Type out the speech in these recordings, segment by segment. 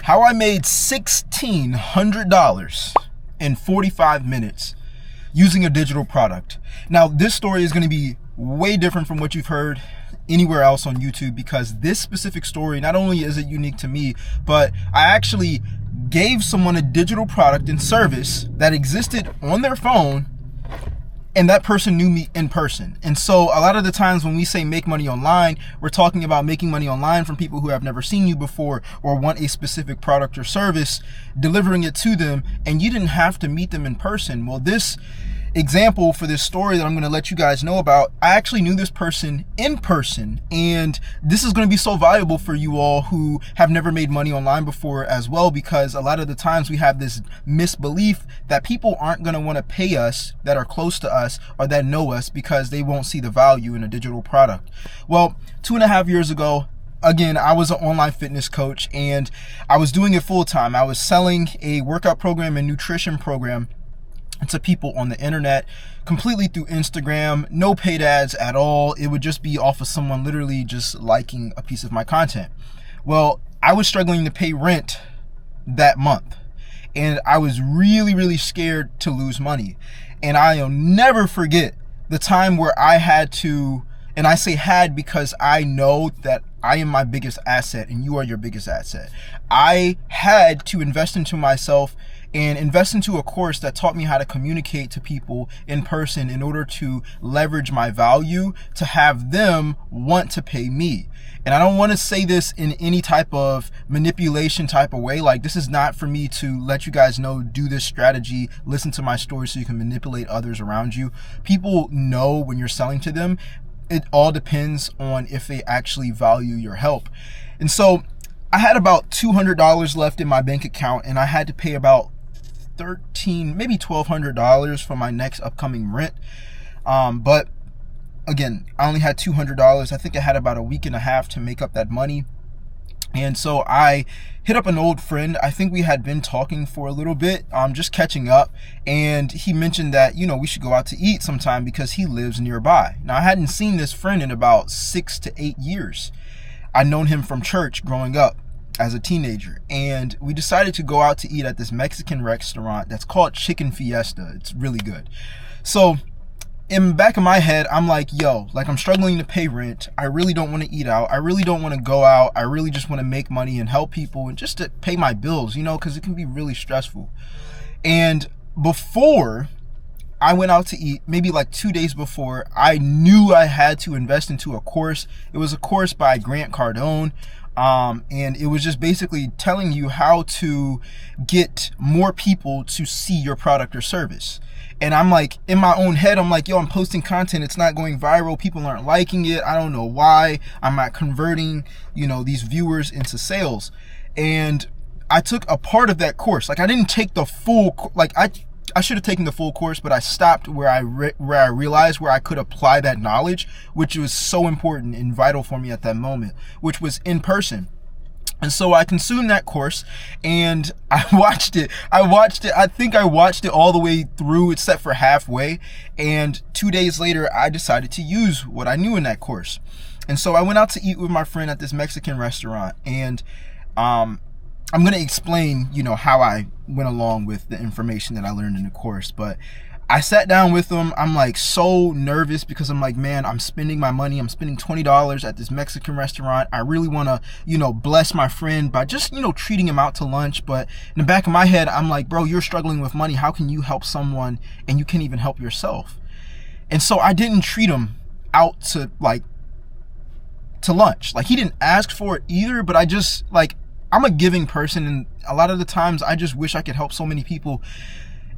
How I made $1,600 in 45 minutes using a digital product. Now, this story is going to be way different from what you've heard anywhere else on YouTube, because this specific story, not only is it unique to me, but I actually gave someone a digital product and service that existed on their phone, and that person knew me in person. And so a lot of the times when we say make money online, we're talking about making money online from people who have never seen you before or want a specific product or service, delivering it to them, and you didn't have to meet them in person. Well, this example for this story that I'm going to let you guys know about, I actually knew this person in person, and this is going to be so valuable for you all who have never made money online before as well, because a lot of the times we have this misbelief that people aren't going to want to pay us that are close to us or that know us because they won't see the value in a digital product. Well, 2.5 years ago, again, I was an online fitness coach, and I was doing it full time. I was selling a workout program and nutrition program to people on the internet, completely through Instagram, no paid ads at all. It would just be off of someone literally just liking a piece of my content. Well, I was struggling to pay rent that month, and I was really scared to lose money. And I'll never forget the time where I had to, and I say had because I know that I am my biggest asset and you are your biggest asset. I had to invest into myself and invest into a course that taught me how to communicate to people in person in order to leverage my value to have them want to pay me. And I don't want to say this in any type of manipulation type of way. Like, this is not for me to let you guys know, do this strategy, listen to my story so you can manipulate others around you. People know when you're selling to them. It all depends on if they actually value your help. And so I had about $200 left in my bank account, and I had to pay about maybe $1,200 for my next upcoming rent. But again, I only had $200. I think I had about a week and a half to make up that money. And so I hit up an old friend. I think we had been talking for a little bit, just catching up. And he mentioned that, we should go out to eat sometime because he lives nearby. Now, I hadn't seen this friend in about 6 to 8 years. I'd known him from church growing up as a teenager. And we decided to go out to eat at this Mexican restaurant that's called Chicken Fiesta. It's really good. So in the back of my head, I'm like, I'm struggling to pay rent. I really don't want to eat out. I really don't want to go out. I really just want to make money and help people and just to pay my bills, because it can be really stressful. And before I went out to eat, maybe like 2 days before, I knew I had to invest into a course. It was a course by Grant Cardone. And it was just basically telling you how to get more people to see your product or service. And I'm like, in my own head, I'm like, I'm posting content. It's not going viral. People aren't liking it. I don't know why. I'm not converting, these viewers into sales. And I took a part of that course. Like, I didn't take the full, I should have taken the full course, but I stopped where I realized where I could apply that knowledge, which was so important and vital for me at that moment, which was in person. And so I consumed that course and I watched it. I think I watched it all the way through except for halfway. And 2 days later, I decided to use what I knew in that course. And so I went out to eat with my friend at this Mexican restaurant. And I'm going to explain, how I went along with the information that I learned in the course. But I sat down with them. I'm like so nervous because I'm like, man, I'm spending my money. I'm spending $20 at this Mexican restaurant. I really want to, bless my friend by just, treating him out to lunch. But in the back of my head, I'm like, bro, you're struggling with money. How can you help someone and you can't even help yourself? And so I didn't treat him out to lunch. Like, he didn't ask for it either, but I just I'm a giving person, and a lot of the times I just wish I could help so many people.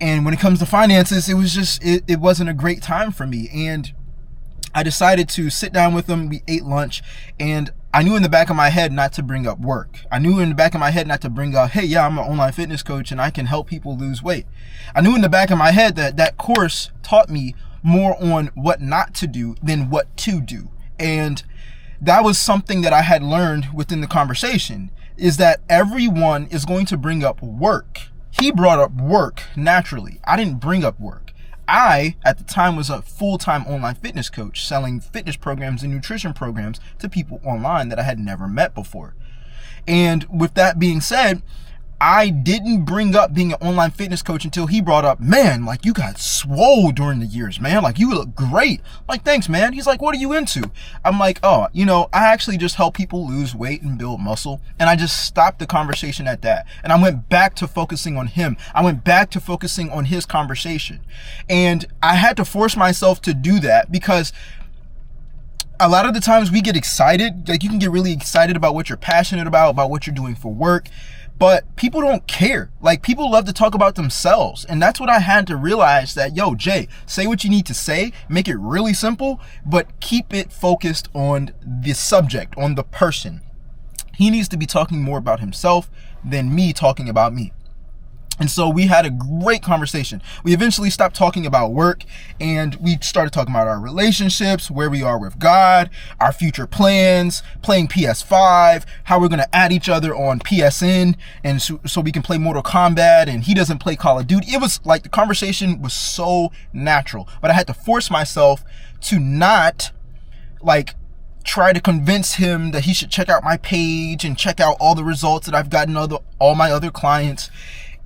And when it comes to finances, it was just, it wasn't a great time for me. And I decided to sit down with them. We ate lunch, and I knew in the back of my head not to bring up work. I knew in the back of my head not to bring up, hey, I'm an online fitness coach and I can help people lose weight. I knew in the back of my head that course taught me more on what not to do than what to do. And that was something that I had learned within the conversation, is that everyone is going to bring up work. He brought up work naturally. I didn't bring up work. I, at the time, was a full-time online fitness coach selling fitness programs and nutrition programs to people online that I had never met before. And with that being said, I didn't bring up being an online fitness coach until he brought up, man, like, you got swole during the years, man. Like, you look great. I'm like, thanks, man. He's like, what are you into? I'm like, oh, I actually just help people lose weight and build muscle. And I just stopped the conversation at that. And I went back to focusing on him. I went back to focusing on his conversation. And I had to force myself to do that because a lot of the times we get excited. Like, you can get really excited about what you're passionate about what you're doing for work. But people don't care. Like, people love to talk about themselves. And that's what I had to realize, that, yo, Jay, say what you need to say, make it really simple, but keep it focused on the subject, on the person. He needs to be talking more about himself than me talking about me. And so we had a great conversation. We eventually stopped talking about work and we started talking about our relationships, where we are with God, our future plans, playing PS5, how we're going to add each other on PSN and so we can play Mortal Kombat, and he doesn't play Call of Duty. It was like, the conversation was so natural, but I had to force myself to not like try to convince him that he should check out my page and check out all the results that I've gotten all my other clients.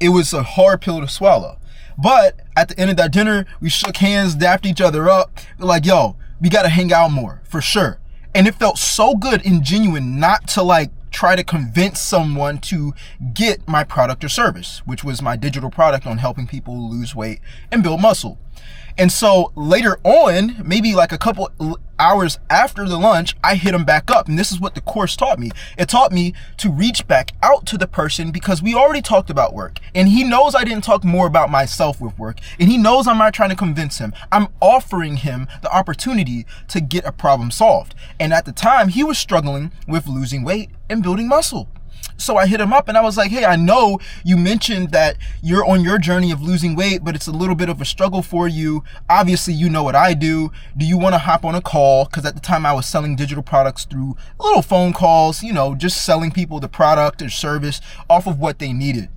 It was a hard pill to swallow. But at the end of that dinner, we shook hands, dapped each other up. We're like, yo, we got to hang out more for sure. And it felt so good and genuine not to like try to convince someone to get my product or service, which was my digital product on helping people lose weight and build muscle. And so later on, maybe like a couple hours after the lunch, I hit him back up. And this is what the course taught me. It taught me to reach back out to the person because we already talked about work. And he knows I didn't talk more about myself with work. And he knows I'm not trying to convince him. I'm offering him the opportunity to get a problem solved. And at the time, he was struggling with losing weight and building muscle. So I hit him up and I was like, hey, I know you mentioned that you're on your journey of losing weight, but it's a little bit of a struggle for you. Obviously, you know what I do. Do you want to hop on a call? Because at the time I was selling digital products through little phone calls, just selling people the product or service off of what they needed.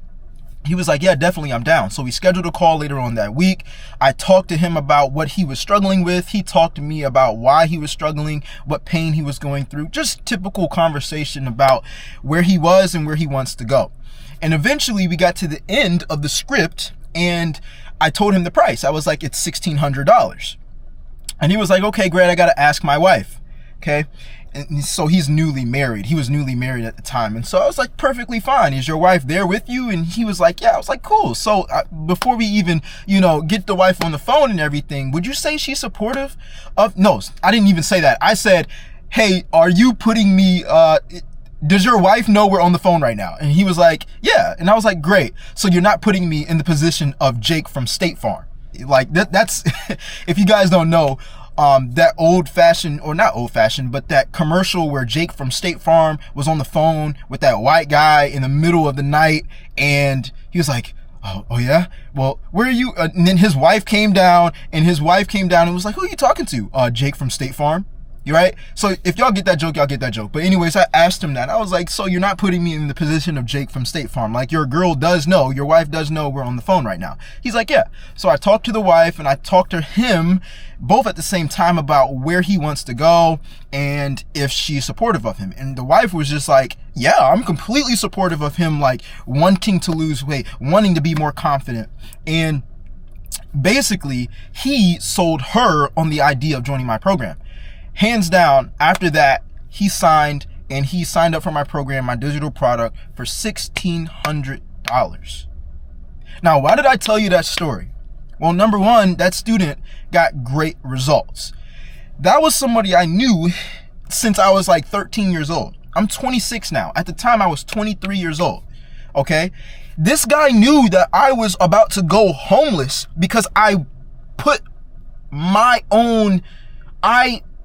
He was like, yeah, definitely, I'm down. So we scheduled a call later on that week. I talked to him about what he was struggling with. He talked to me about why he was struggling, what pain he was going through. Just typical conversation about where he was and where he wants to go. And eventually we got to the end of the script and I told him the price. I was like, it's $1,600. And he was like, okay, great. I got to ask my wife. Okay. And so he's newly married. He was newly married at the time. And so I was like, perfectly fine. Is your wife there with you? And he was like, yeah. I was like, cool. So before we even, get the wife on the phone and everything, would you say she's supportive of, no, I didn't even say that. I said, hey, are you putting me, does your wife know we're on the phone right now? And he was like, yeah. And I was like, great. So you're not putting me in the position of Jake from State Farm. Like that's, if you guys don't know, that but that commercial where Jake from State Farm was on the phone with that white guy in the middle of the night. And he was like, oh yeah? Well, where are you? And then his wife came down and was like, who are you talking to? Jake from State Farm. You right? So if y'all get that joke, y'all get that joke. But anyways, I asked him that. I was like, so you're not putting me in the position of Jake from State Farm. Like, your girl does know, your wife does know we're on the phone right now. He's like, yeah. So I talked to the wife and I talked to him both at the same time about where he wants to go and if she's supportive of him. And the wife was just like, yeah, I'm completely supportive of him, like wanting to lose weight, wanting to be more confident. And basically, he sold her on the idea of joining my program. Hands down, after that, he signed up for my program, my digital product, for $1,600. Now, why did I tell you that story? Well, number one, that student got great results. That was somebody I knew since I was like 13 years old. I'm 26 now. At the time, I was 23 years old. Okay? This guy knew that I was about to go homeless because I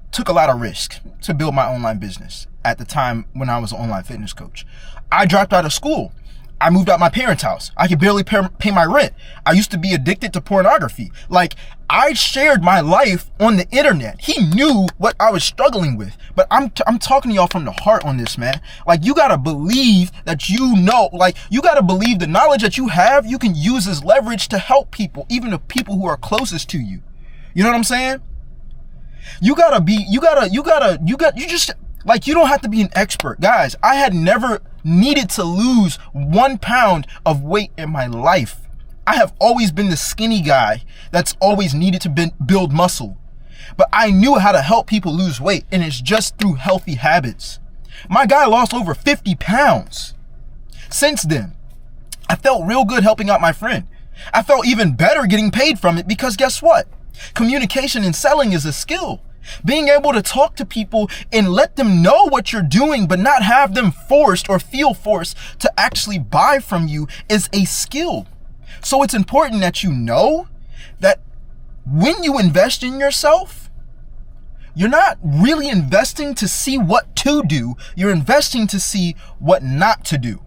took a lot of risk to build my online business at the time when I was an online fitness coach. I dropped out of school. I moved out my parents' house. I could barely pay my rent. I used to be addicted to pornography. Like, I shared my life on the internet. He knew what I was struggling with. But I'm talking to y'all from the heart on this, man. Like, you gotta believe that you gotta believe the knowledge that you have, you can use as leverage to help people, even the people who are closest to you. You know what I'm saying? You don't have to be an expert. Guys, I had never needed to lose 1 pound of weight in my life. I have always been the skinny guy that's always needed to build muscle. But I knew how to help people lose weight, and it's just through healthy habits. My guy lost over 50 pounds. Since then, I felt real good helping out my friend. I felt even better getting paid from it because guess what? Communication and selling is a skill. Being able to talk to people and let them know what you're doing, but not have them forced or feel forced to actually buy from you is a skill. So it's important that you know that when you invest in yourself, you're not really investing to see what to do. You're investing to see what not to do.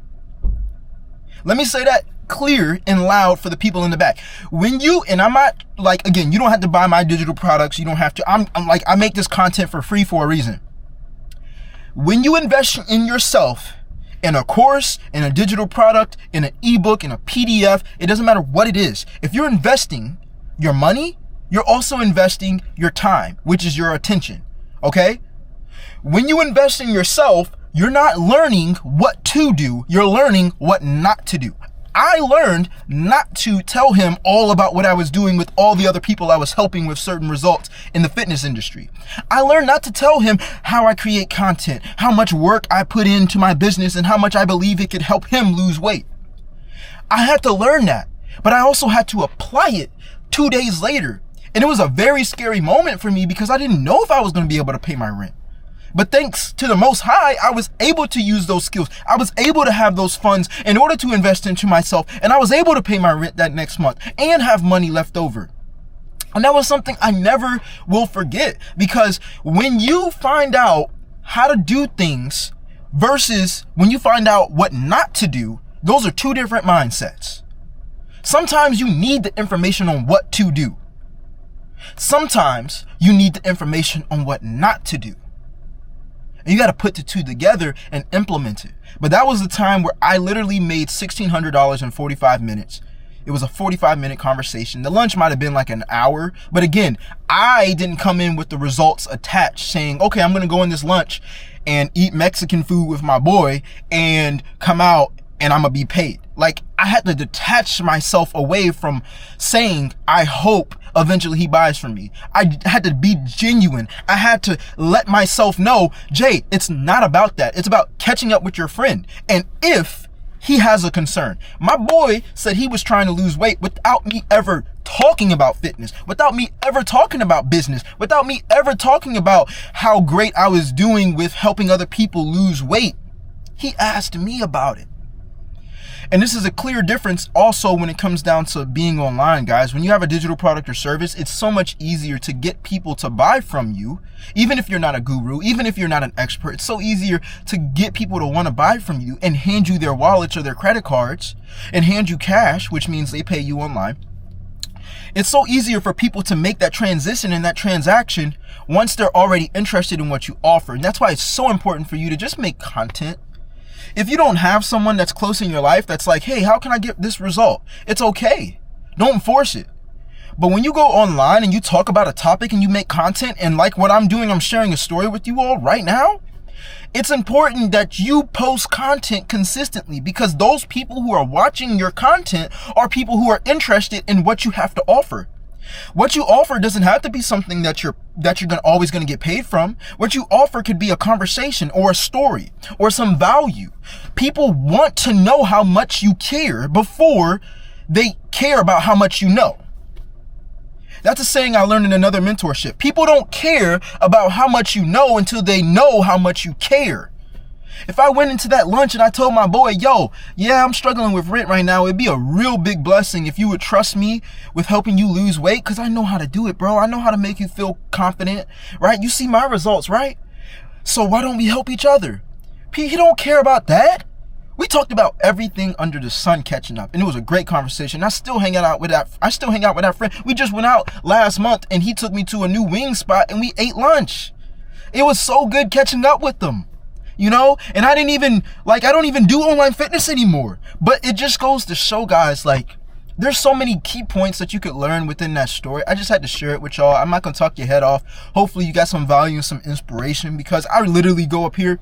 Let me say that clear and loud for the people in the back. When you, and I'm not like, again, you don't have to buy my digital products. You don't have to, I'm like, I make this content for free for a reason. When you invest in yourself, in a course, in a digital product, in an ebook, in a PDF, it doesn't matter what it is. If you're investing your money, you're also investing your time, which is your attention. Okay? When you invest in yourself, you're not learning what to do. You're learning what not to do. I learned not to tell him all about what I was doing with all the other people I was helping with certain results in the fitness industry. I learned not to tell him how I create content, how much work I put into my business, and how much I believe it could help him lose weight. I had to learn that, but I also had to apply it 2 days later. And it was a very scary moment for me because I didn't know if I was going to be able to pay my rent. But thanks to the Most High, I was able to use those skills. I was able to have those funds in order to invest into myself. And I was able to pay my rent that next month and have money left over. And that was something I never will forget, because when you find out how to do things versus when you find out what not to do, those are two different mindsets. Sometimes you need the information on what to do. Sometimes you need the information on what not to do. And you got to put the two together and implement it. But that was the time where I literally made $1,600 in 45 minutes. It was a 45-minute conversation. The lunch might have been like an hour. But again, I didn't come in with the results attached saying, okay, I'm going to go in this lunch and eat Mexican food with my boy and come out and I'm going to be paid. Like, I had to detach myself away from saying, I hope eventually he buys from me. I had to be genuine. I had to let myself know, Jay, it's not about that. It's about catching up with your friend. And if he has a concern, my boy said he was trying to lose weight without me ever talking about fitness, without me ever talking about business, without me ever talking about how great I was doing with helping other people lose weight. He asked me about it. And this is a clear difference also when it comes down to being online, guys. When you have a digital product or service, it's so much easier to get people to buy from you. Even if you're not a guru, even if you're not an expert, it's so easier to get people to want to buy from you and hand you their wallets or their credit cards and hand you cash, which means they pay you online. It's so easier for people to make that transition and that transaction once they're already interested in what you offer. And that's why it's so important for you to just make content. If you don't have someone that's close in your life that's like, hey, how can I get this result? It's okay. Don't force it. But when you go online and you talk about a topic and you make content, and like what I'm doing, I'm sharing a story with you all right now. It's important that you post content consistently, because those people who are watching your content are people who are interested in what you have to offer. What you offer doesn't have to be something that you're always going to get paid from. What you offer could be a conversation or a story or some value. People want to know how much you care before they care about how much you know. That's a saying I learned in another mentorship. People don't care about how much you know until they know how much you care. If I went into that lunch and I told my boy, yo, yeah, I'm struggling with rent right now, it'd be a real big blessing if you would trust me with helping you lose weight, because I know how to do it, bro. I know how to make you feel confident, right? You see my results, right? So why don't we help each other? He don't care about that. We talked about everything under the sun catching up, and it was a great conversation. I still hang out with that friend. We just went out last month and he took me to a new wing spot and we ate lunch. It was so good catching up with them. You know, and I don't even do online fitness anymore. But it just goes to show, guys, like, there's so many key points that you could learn within that story. I just had to share it with y'all. I'm not going to talk your head off. Hopefully you got some value and some inspiration, because I literally go up here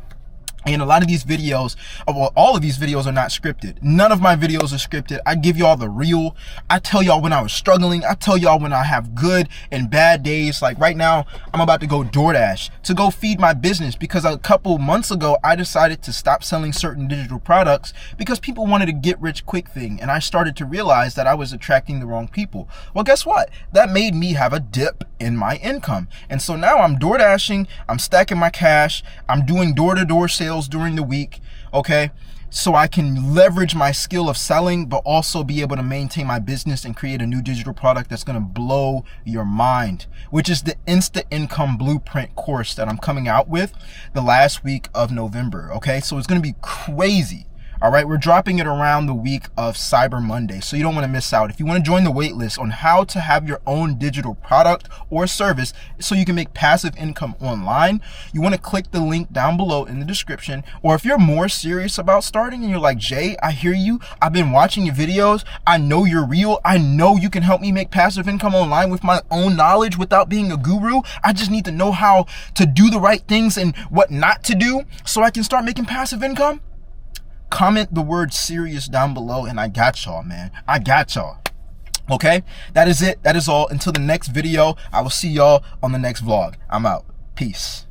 And a lot of these videos, well, all of these videos are not scripted. None of my videos are scripted. I give y'all the real. I tell y'all when I was struggling. I tell y'all when I have good and bad days. Like right now, I'm about to go DoorDash to go feed my business because a couple months ago, I decided to stop selling certain digital products because people wanted a get rich quick thing. And I started to realize that I was attracting the wrong people. Well, guess what? That made me have a dip in my income. And so now I'm DoorDashing, I'm stacking my cash, I'm doing door-to-door sales during the week, okay, so I can leverage my skill of selling but also be able to maintain my business and create a new digital product that's going to blow your mind, which is the Instant Income Blueprint course that I'm coming out with the last week of November. Okay, so it's going to be crazy. All right, we're dropping it around the week of Cyber Monday, so you don't want to miss out. If you want to join the wait list on how to have your own digital product or service so you can make passive income online, you want to click the link down below in the description. Or if you're more serious about starting and you're like, Jay, I hear you, I've been watching your videos, I know you're real, I know you can help me make passive income online with my own knowledge without being a guru, I just need to know how to do the right things and what not to do so I can start making passive income, comment the word serious down below and I got y'all, man. I got y'all. Okay, that is it. That is all. Until the next video, I will see y'all on the next vlog. I'm out. Peace.